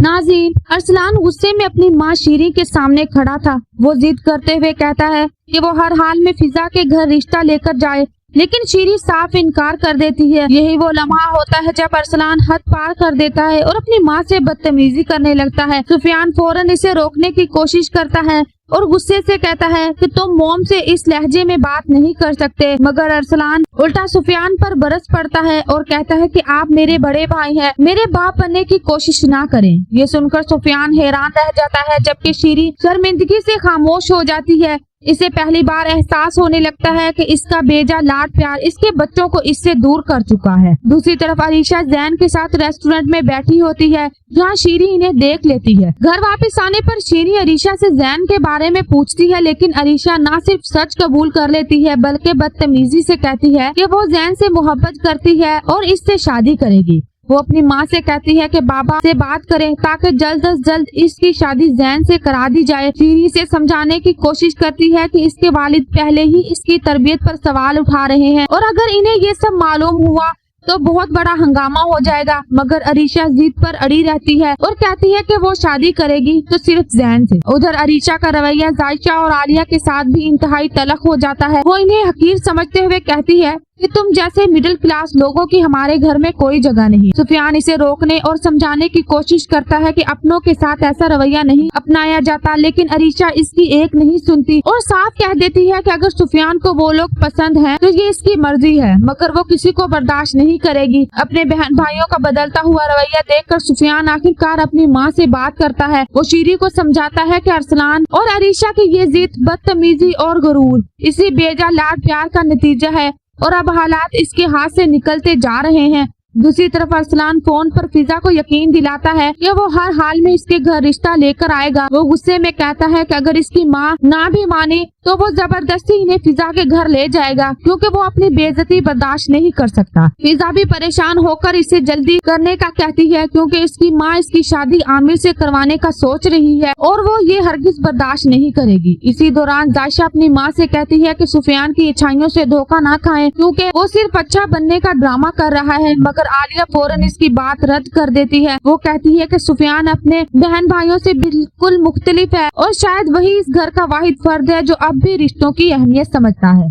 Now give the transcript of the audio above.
नाज़रीन, अरसलान गुस्से में अपनी माँ शीरी के सामने खड़ा था। वो जिद करते हुए कहता है कि वो हर हाल में फिजा के घर रिश्ता लेकर जाए, लेकिन शीरी साफ इनकार कर देती है। यही वो लम्हा होता है जब अरसलान हद पार कर देता है और अपनी माँ से बदतमीजी करने लगता है। सुफियान फौरन इसे रोकने की कोशिश करता है और गुस्से से कहता है कि तुम मोम से इस लहजे में बात नहीं कर सकते, मगर अरसलान उल्टा सुफियान पर बरस पड़ता है और कहता है कि आप मेरे बड़े भाई हैं, मेरे बाप बनने की कोशिश ना करें। ये सुनकर सुफियान हैरान रह जाता है, जबकि शीरी शर्मिंदगी से खामोश हो जाती है। इसे पहली बार एहसास होने लगता है कि इसका बेजा लाड प्यार इसके बच्चों को इससे दूर कर चुका है। दूसरी तरफ अरीशा जैन के साथ रेस्टोरेंट में बैठी होती है, जहाँ शीरी इन्हें देख लेती है। घर वापस आने पर शीरी अरीशा से जैन के बारे में पूछती है, लेकिन अरीशा न सिर्फ सच कबूल कर लेती है बल्कि बदतमीजी से कहती है कि वो जैन से मोहब्बत करती है और इससे शादी करेगी। वो अपनी माँ से कहती है कि बाबा से बात करें ताकि जल्द अज जल्द इसकी शादी जैन से करा दी जाए। शीरी से समझाने की कोशिश करती है कि इसके वालिद पहले ही इसकी तरबियत पर सवाल उठा रहे हैं और अगर इन्हें ये सब मालूम हुआ तो बहुत बड़ा हंगामा हो जाएगा, मगर अरीशा जिद पर अड़ी रहती है और कहती है कि वो शादी करेगी तो सिर्फ जैन से। उधर अरीशा का रवैया जायशा और आलिया के साथ भी इंतहाई तलख हो जाता है। वो इन्हें हकीर समझते हुए कहती है कि तुम जैसे मिडिल क्लास लोगों की हमारे घर में कोई जगह नहीं। सुफियान इसे रोकने और समझाने की कोशिश करता है कि अपनों के साथ ऐसा रवैया नहीं अपनाया जाता, लेकिन अरीशा इसकी एक नहीं सुनती और साफ कह देती है कि अगर सुफियान को वो लोग पसंद हैं तो ये इसकी मर्जी है, मगर वो किसी को बर्दाश्त नहीं करेगी। अपने बहन भाइयों का बदलता हुआ रवैया देखकर सुफियान आखिरकार अपनी माँ से बात करता है। वो शीरी को समझाता है कि अरसलान और अरीशा की ये जिद, बदतमीजी और गुरूर इसी बेजा लाड प्यार का नतीजा है और अब हालात इसके हाथ से निकलते जा रहे हैं। दूसरी तरफ अरसलान फोन पर फिजा को यकीन दिलाता है कि वो हर हाल में इसके घर रिश्ता लेकर आएगा। वो गुस्से में कहता है कि अगर इसकी माँ ना भी माने तो वो जबरदस्ती इन्हें फिजा के घर ले जाएगा, क्योंकि वो अपनी बेइज्जती बर्दाश्त नहीं कर सकता। फिजा भी परेशान होकर इसे जल्दी करने का कहती है, क्योंकि इसकी माँ इसकी शादी आमिर से करवाने का सोच रही है और वो ये हरगिज बर्दाश्त नहीं करेगी। इसी दौरान जायशा अपनी माँ से कहती है कि सुफियान की इच्छाइयों से धोखा ना खाएं, क्योंकि वो सिर्फ अच्छा बनने का ड्रामा कर रहा है, मगर आलिया फौरन इसकी बात रद्द कर देती है। वो कहती है कि सुफियान अपने बहन भाइयों से बिल्कुल मुख्तलिफ है और शायद वही इस घर का वाहिद फर्द है जो अब भी रिश्तों की अहमियत समझता है।